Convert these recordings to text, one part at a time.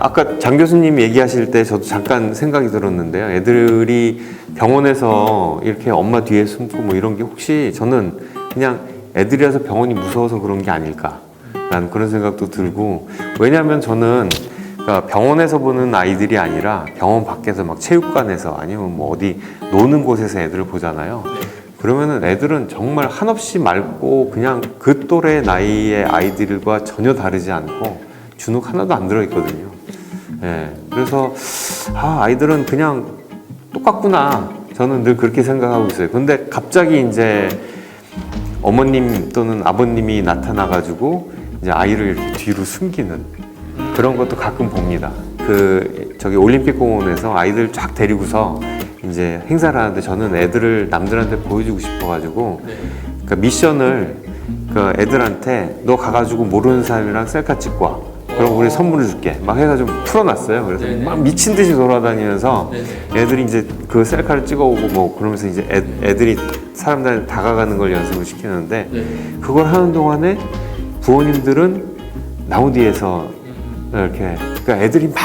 아까 장 교수님 얘기하실 때 저도 잠깐 생각이 들었는데요. 애들이 병원에서 이렇게 엄마 뒤에 숨고 뭐 이런 게 혹시 저는 그냥 애들이라서 병원이 무서워서 그런 게 아닐까라는 그런 생각도 들고, 왜냐하면 저는 그러니까 병원에서 보는 아이들이 아니라 병원 밖에서 막 체육관에서 아니면 뭐 어디 노는 곳에서 애들을 보잖아요. 그러면은 애들은 정말 한없이 맑고 그냥 그 또래 나이의 아이들과 전혀 다르지 않고 주눅 하나도 안 들어있거든요. 예, 그래서 아이들은 그냥 똑같구나, 저는 늘 그렇게 생각하고 있어요. 근데 갑자기 이제 어머님 또는 아버님이 나타나가지고 이제 아이를 이렇게 뒤로 숨기는 그런 것도 가끔 봅니다. 저기 올림픽공원에서 아이들 쫙 데리고서 이제 행사를 하는데 저는 애들을 남들한테 보여주고 싶어가지고 그러니까 미션을 그 애들한테 너 가가지고 모르는 사람이랑 셀카 찍고 와. 그럼 우리 선물을 줄게. 막 해가지고 풀어놨어요. 그래서 막 미친 듯이 돌아다니면서 애들이 이제 그 셀카를 찍어오고 뭐 그러면서 이제 애들이 사람들한테 다가가는 걸 연습을 시키는데 그걸 하는 동안에 부모님들은 나무 뒤에서 이렇게 그러니까 애들이 막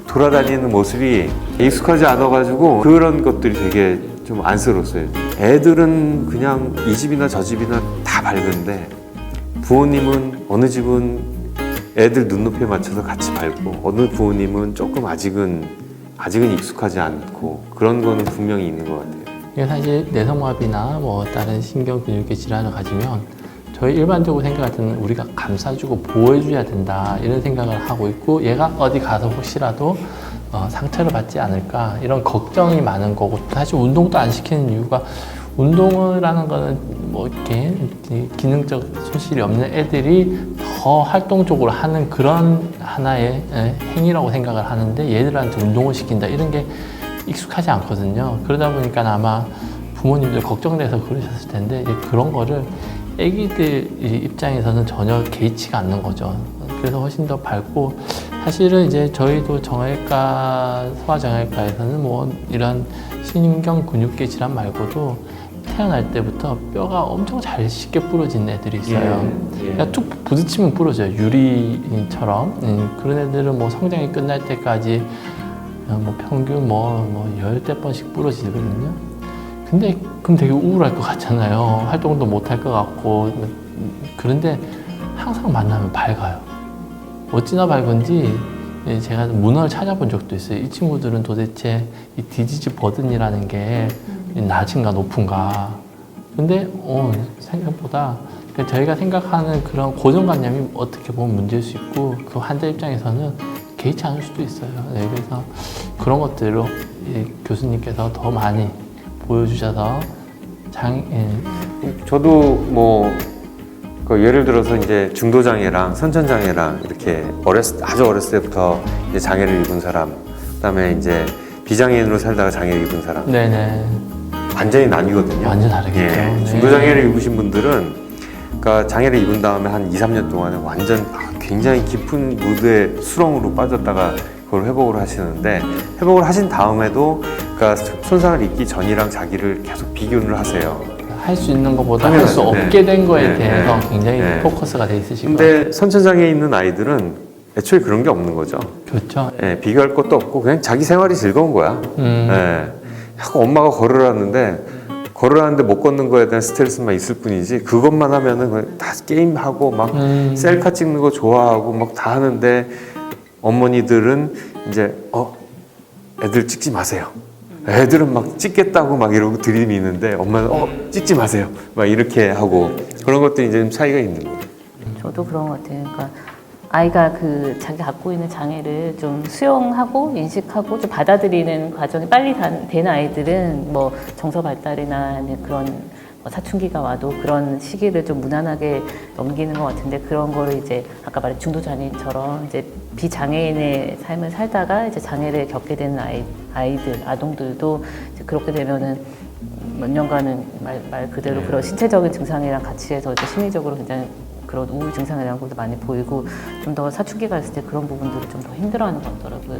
돌아다니는 모습이 익숙하지 않아가지고 그런 것들이 되게 좀 안쓰러웠어요. 애들은 그냥 이 집이나 저 집이나 다 밝은데 부모님은 어느 집은 애들 눈높이에 맞춰서 같이 밝고 어느 부모님은 조금 아직은 익숙하지 않고 그런 거는 분명히 있는 것 같아요. 이게 사실 내성마비나 뭐 다른 신경근육계 질환을 가지면 저희 일반적으로 생각하는 우리가 감싸주고 보호해줘야 된다 이런 생각을 하고 있고 얘가 어디 가서 혹시라도 상처를 받지 않을까 이런 걱정이 많은 거고, 사실 운동도 안 시키는 이유가 운동을 하는 거는 뭐 이렇게 기능적 소실이 없는 애들이 더 활동적으로 하는 그런 하나의 행위라고 생각을 하는데 얘들한테 운동을 시킨다 이런 게 익숙하지 않거든요. 그러다 보니까 아마 부모님들 걱정돼서 그러셨을 텐데 그런 거를 애기들 입장에서는 전혀 개의치가 않는 거죠. 그래서 훨씬 더 밝고, 사실은 이제 저희도 정형외과, 소아정형외과에서는 뭐 이런 신경근육계 질환 말고도 태어날 때부터 뼈가 엄청 잘 쉽게 부러진 애들이 있어요. 그냥 툭 부딪히면 부러져요. 유리처럼. 그런 애들은 뭐 성장이 끝날 때까지 뭐 평균 뭐 10대 번씩 부러지거든요. 근데 그럼 되게 우울할 것 같잖아요. 활동도 못 할 것 같고. 그런데 항상 만나면 밝아요. 어찌나 밝은지 제가 문헌을 찾아본 적도 있어요. 이 친구들은 도대체 이 디지즈 버든이라는 게 낮은가 높은가. 근데 생각보다 저희가 생각하는 그런 고정관념이 어떻게 보면 문제일 수 있고 그 환자 입장에서는 개의치 않을 수도 있어요. 그래서 그런 것들을 교수님께서 더 많이 보여주셔서 저도 뭐 예를 들어서 이제 중도장애랑 선천장애랑 이렇게 아주 어렸을 때부터 이제 장애를 입은 사람, 그다음에 이제 비장애인으로 살다가 장애를 입은 사람, 네네 완전히 나뉘거든요. 완전 다르겠죠. 네. 중도장애를 입으신 분들은 그러니까 장애를 입은 다음에 한 2, 3년 동안에 완전 굉장히 깊은 무드의 수렁으로 빠졌다가 그걸 회복을 하시는데, 회복을 하신 다음에도 그러니까 손상을 입기 전이랑 자기를 계속 비교를 하세요. 할 수 있는 것보다 할 수 없게 된 거에 대해서 굉장히 포커스가 돼 있으시고. 근데 선천장애 있는 아이들은 애초에 그런 게 없는 거죠. 그렇죠. 비교할 것도 없고 그냥 자기 생활이 즐거운 거야. 자꾸 엄마가 걸으라는데 못 걷는 거에 대한 스트레스만 있을 뿐이지 그것만 하면은 그냥 다 게임하고 막 셀카 찍는 거 좋아하고 막 다 하는데, 어머니들은 이제 애들 찍지 마세요. 애들은 막 찍겠다고 막 이러고 들이미는데 엄마는 찍지 마세요. 막 이렇게 하고 그런 것들이 이제 좀 차이가 있는 거예요. 저도 그런 것 같아요. 그러니까 아이가 자기가 갖고 있는 장애를 좀 수용하고 인식하고 좀 받아들이는 과정이 빨리 되는 아이들은 뭐 정서 발달이나 그런 사춘기가 와도 그런 시기를 좀 무난하게 넘기는 것 같은데, 그런 거를 이제 아까 말한 중도장애인처럼 이제 비장애인의 삶을 살다가 이제 장애를 겪게 되는 아동들도 이제 그렇게 되면은 몇 년간은 말 그대로 그런 신체적인 증상이랑 같이 해서 이제 심리적으로 굉장히 그런 우울 증상에 대한 것도 많이 보이고 좀 더 사춘기가 있을 때 그런 부분들을 좀 더 힘들어하는 것 같더라고요.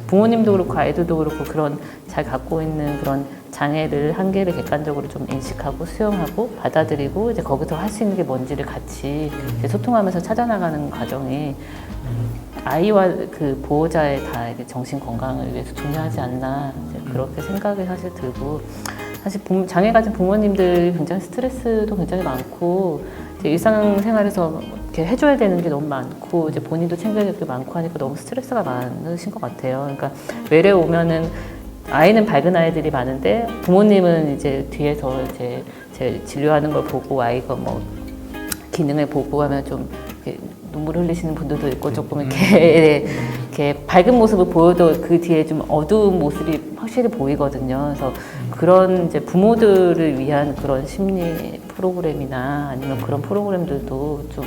부모님도 그렇고 아이들도 그렇고 그런 잘 갖고 있는 그런 장애를 한계를 객관적으로 좀 인식하고 수용하고 받아들이고 이제 거기서 할 수 있는 게 뭔지를 같이 이제 소통하면서 찾아나가는 과정이 아이와 그 보호자의 다 이게 정신 건강을 위해서 중요하지 않나 이제 그렇게 생각이 사실 들고 사실 장애 가진 부모님들 굉장히 스트레스도 굉장히 많고 이제 일상생활에서 이렇게 해줘야 되는 게 너무 많고 이제 본인도 챙겨야 될 게 많고 하니까 너무 스트레스가 많으신 것 같아요. 그러니까 외래 오면은 아이는 밝은 아이들이 많은데 부모님은 이제 뒤에서 이제 제 진료하는 걸 보고 아이가 뭐 기능을 보고 하면 좀 이렇게 눈물 흘리시는 분들도 있고 조금 이렇게 밝은 모습을 보여도 그 뒤에 좀 어두운 모습이 확실히 보이거든요. 그래서 그런 이제 부모들을 위한 그런 심리 프로그램이나 아니면 그런 프로그램들도 좀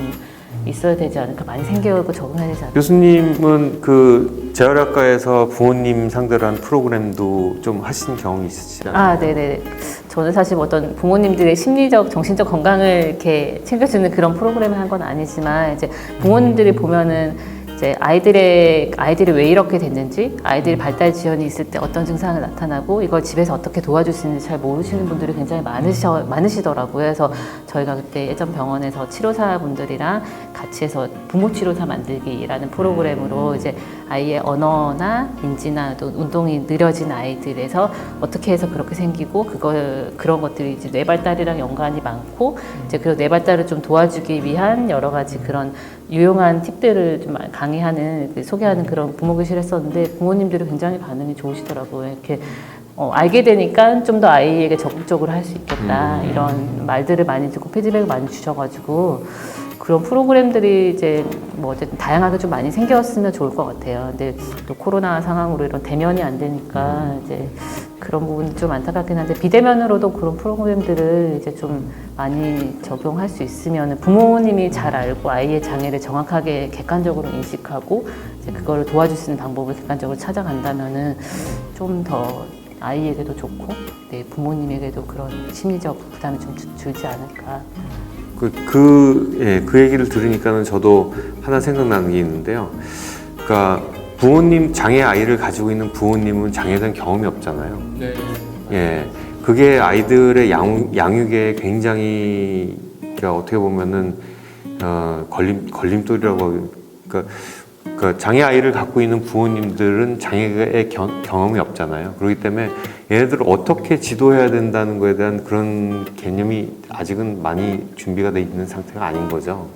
있어야 되지 않을까 많이 생겨고 적응해야 되지 않을까. 교수님은 그 재활학과에서 부모님 상대로 한 프로그램도 좀 하신 경험이 있으시잖아요. 아, 네네. 저는 사실 어떤 부모님들의 심리적, 정신적 건강을 이렇게 챙겨주는 그런 프로그램을 한 건 아니지만, 이제 부모님들이 보면은 이제 아이들이 왜 이렇게 됐는지, 아이들이 발달 지연이 있을 때 어떤 증상이 나타나고, 이걸 집에서 어떻게 도와줄 수 있는지 잘 모르시는 분들이 굉장히 많으시더라고요. 그래서 저희가 그때 예전 병원에서 치료사 분들이랑 같이 해서 부모 치료사 만들기라는 프로그램으로 이제 아이의 언어나 인지나 또 운동이 느려진 아이들에서 어떻게 해서 그렇게 생기고 그런 것들이 이제 뇌 발달이랑 연관이 많고 이제 그 뇌 발달을 좀 도와주기 위한 여러 가지 그런 유용한 팁들을 좀 강의하는 소개하는 그런 부모 교실을 했었는데 부모님들이 굉장히 반응이 좋으시더라고요. 이렇게 알게 되니까 좀 더 아이에게 적극적으로 할 수 있겠다 이런 말들을 많이 듣고 피드백을 많이 주셔가지고 그런 프로그램들이 이제 뭐 어쨌든 다양하게 좀 많이 생겼으면 좋을 것 같아요. 근데 또 코로나 상황으로 이런 대면이 안 되니까 이제 그런 부분이 좀 안타깝긴 한데 비대면으로도 그런 프로그램들을 이제 좀 많이 적용할 수 있으면 부모님이 잘 알고 아이의 장애를 정확하게 객관적으로 인식하고 이제 그거를 도와줄 수 있는 방법을 객관적으로 찾아간다면은 좀 더 아이에게도 좋고 네, 부모님에게도 그런 심리적 부담이 좀 줄지 않을까. 그 얘기를 들으니까는 저도 하나 생각나는 게 있는데요. 그러니까 부모님, 장애 아이를 가지고 있는 부모님은 장애에 대한 경험이 없잖아요. 네. 예. 그게 아이들의 양육에 굉장히, 그러니까 어떻게 보면은, 걸림돌이라고, 그러니까 장애 아이를 갖고 있는 부모님들은 장애의 경험이 없잖아요. 그렇기 때문에 얘네들을 어떻게 지도해야 된다는 거에 대한 그런 개념이 아직은 많이 준비가 돼 있는 상태가 아닌 거죠.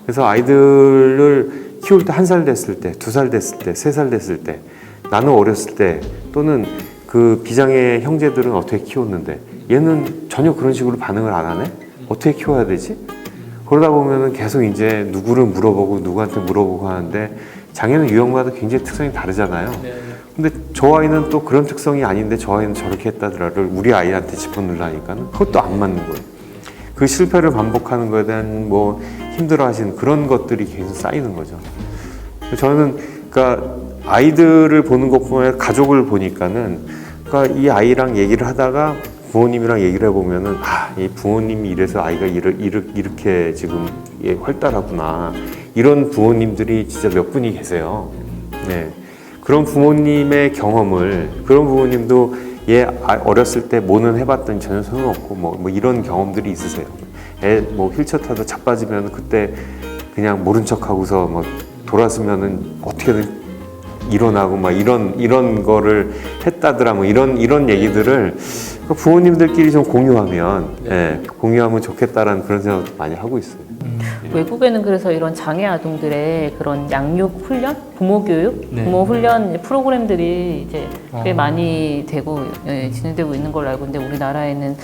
그래서 아이들을 키울 때 1살 됐을 때, 2살 됐을 때, 3살 됐을 때, 나는 어렸을 때, 또는 그 비장애 형제들은 어떻게 키웠는데 얘는 전혀 그런 식으로 반응을 안 하네? 어떻게 키워야 되지? 그러다 보면은 계속 이제 누구를 물어보고 누구한테 물어보고 하는데 장애는 유형마다 굉장히 특성이 다르잖아요. 근데 저 아이는 또 그런 특성이 아닌데 저 아이는 저렇게 했다더라를 우리 아이한테 짚어넣으려니까는 그것도 안 맞는 거예요. 그 실패를 반복하는 거에 대한 뭐 힘들어 하시는 그런 것들이 계속 쌓이는 거죠. 저는 그러니까 아이들을 보는 것뿐만 아니라 가족을 보니까는 그러니까 이 아이랑 얘기를 하다가 부모님이랑 얘기를 해보면은 이 부모님이 이래서 아이가 이렇게 지금 활달하구나 이런 부모님들이 진짜 몇 분이 계세요. 네. 그런 부모님의 경험을 그런 부모님도 얘 어렸을 때 뭐는 해봤더니 전혀 소용없고 뭐 이런 경험들이 있으세요. 애 뭐 휠체어 타도 자빠지면 그때 그냥 모른 척하고서 뭐 돌아서면은 어떻게든 일어나고 막 이런 거를 했다더라 뭐 이런 얘기들을 부모님들끼리 좀 공유하면 공유하면 좋겠다라는 그런 생각도 많이 하고 있어요. 외국에는 그래서 이런 장애 아동들의 그런 양육 훈련, 부모 교육, 네. 부모 훈련 프로그램들이 이제 꽤 많이 되고 진행되고 있는 걸로 알고 있는데 우리나라에는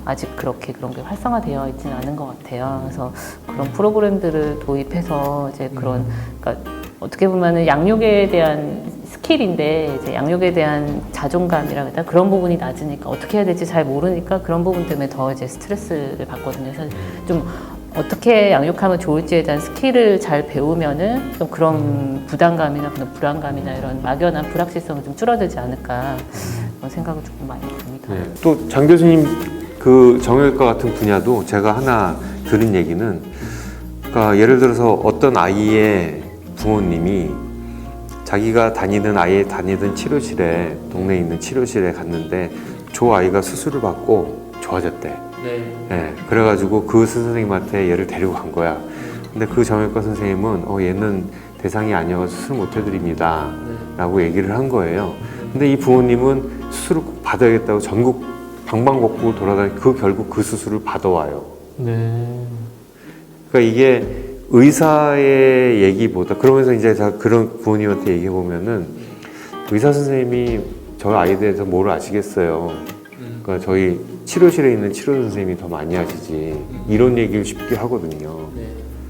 아직 그렇게 그런 게 활성화되어 있지는 않은 것 같아요. 그래서 그런 프로그램들을 도입해서 이제 그런 그러니까 어떻게 보면은 양육에 대한 스킬인데 이제 양육에 대한 자존감이라 그럴까 그런 부분이 낮으니까 어떻게 해야 될지 잘 모르니까 그런 부분 때문에 더 이제 스트레스를 받거든요. 그래서 좀 어떻게 양육하면 좋을지에 대한 스킬을 잘 배우면은 좀 그런 부담감이나 그런 불안감이나 이런 막연한 불확실성이 좀 줄어들지 않을까 그런 생각을 조금 많이 듭니다. 네. 또 장 교수님 그 정형외과 같은 분야도 제가 하나 들은 얘기는 그러니까 예를 들어서 어떤 아이의 부모님이 자기가 다니던 치료실에 동네에 있는 치료실에 갔는데 저 아이가 수술을 받고 좋아졌대. 네. 예, 그래가지고 그 선생님한테 얘를 데리고 간 거야. 근데 그 정형외과 선생님은 얘는 대상이 아니어서 수술 못 해드립니다. 라고 얘기를 한 거예요. 근데 이 부모님은 수술을 꼭 받아야겠다고 전국 방방곡곡을 돌아다니고 결국 그 수술을 받아와요. 네. 그러니까 이게 의사의 얘기보다 그러면서 이제 다 그런 부모님한테 얘기해 보면은 의사 선생님이 저 아이에 대해서 뭘 아시겠어요. 그러니까 저희 치료실에 있는 치료 선생님이 더 많이 아시지 이런 얘기를 쉽게 하거든요.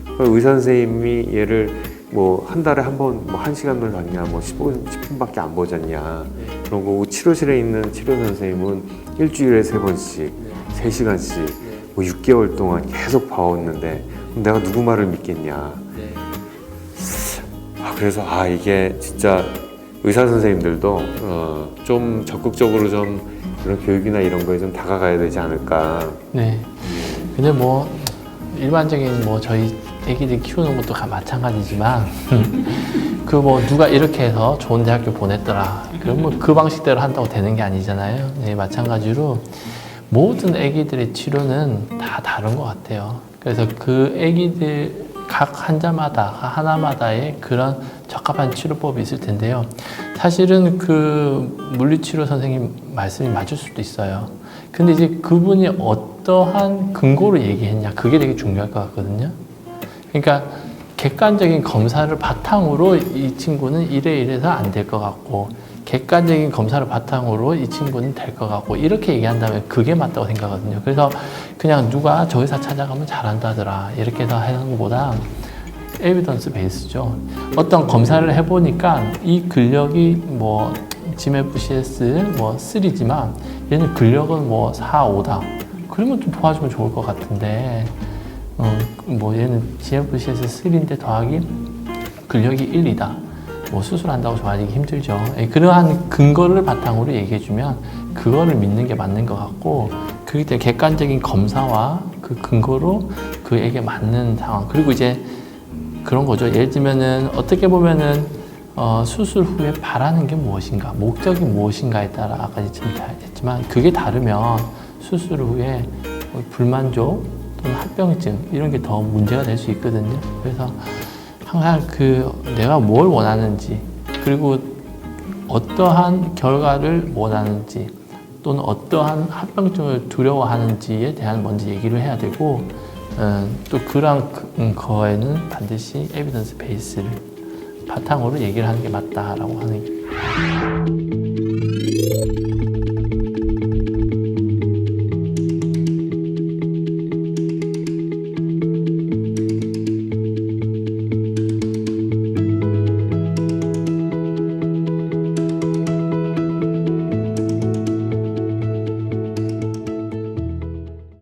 그러니까 의사 선생님이 얘를 뭐 한 달에 한 번 뭐 1시간을 봤냐 뭐 10분밖에 안 보잖냐 그런 거고 치료실에 있는 치료 선생님은 일주일에 3번씩 3시간씩 뭐 6개월 동안 계속 봐왔는데 그럼 내가 누구 말을 믿겠냐. 그래서 이게 진짜 의사 선생님들도 좀 적극적으로 좀 그런 교육이나 이런 거에 좀 다가가야 되지 않을까. 네. 근데 뭐 일반적인 뭐 저희 애기들 키우는 것도 마찬가지지만 그 뭐 누가 이렇게 해서 좋은 대학교 보냈더라. 그럼 뭐 그 방식대로 한다고 되는 게 아니잖아요. 네, 마찬가지로 모든 애기들의 치료는 다 다른 것 같아요. 그래서 그 애기들 각 환자마다 하나마다의 그런 적합한 치료법이 있을 텐데요. 사실은 그 물리치료 선생님 말씀이 맞을 수도 있어요. 근데 이제 그분이 어떠한 근거로 얘기했냐, 그게 되게 중요할 것 같거든요. 그러니까 객관적인 검사를 바탕으로 이 친구는 이래서 안 될 것 같고, 객관적인 검사를 바탕으로 이 친구는 될 것 같고, 이렇게 얘기한다면 그게 맞다고 생각하거든요. 그래서 그냥 누가 저 의사 찾아가면 잘한다더라 이렇게 해서 하는 것보다 에비던스 베이스죠. 어떤 검사를 해보니까 이 근력이 뭐 GMFCS 뭐 3지만 얘는 근력은 뭐 4, 5다. 그러면 좀 도와주면 좋을 것 같은데 뭐 얘는 GMFCS 3인데 더하기 근력이 1, 2다. 뭐 수술한다고 좋아지기 힘들죠. 그러한 근거를 바탕으로 얘기해주면 그거를 믿는 게 맞는 것 같고, 그렇기 때문에 객관적인 검사와 그 근거로 그에게 맞는 상황. 그리고 이제 그런 거죠. 예를 들면은 어떻게 보면은 수술 후에 바라는 게 무엇인가, 목적이 무엇인가에 따라 아까 했지만 그게 다르면 수술 후에 불만족 또는 합병증 이런 게 더 문제가 될 수 있거든요. 그래서 항상 내가 뭘 원하는지, 그리고 어떠한 결과를 원하는지, 또는 어떠한 합병증을 두려워하는지에 대한 먼저 얘기를 해야 되고, 또 그런 거에는 반드시 에비던스 베이스를 바탕으로 얘기를 하는 게 맞다라고 하는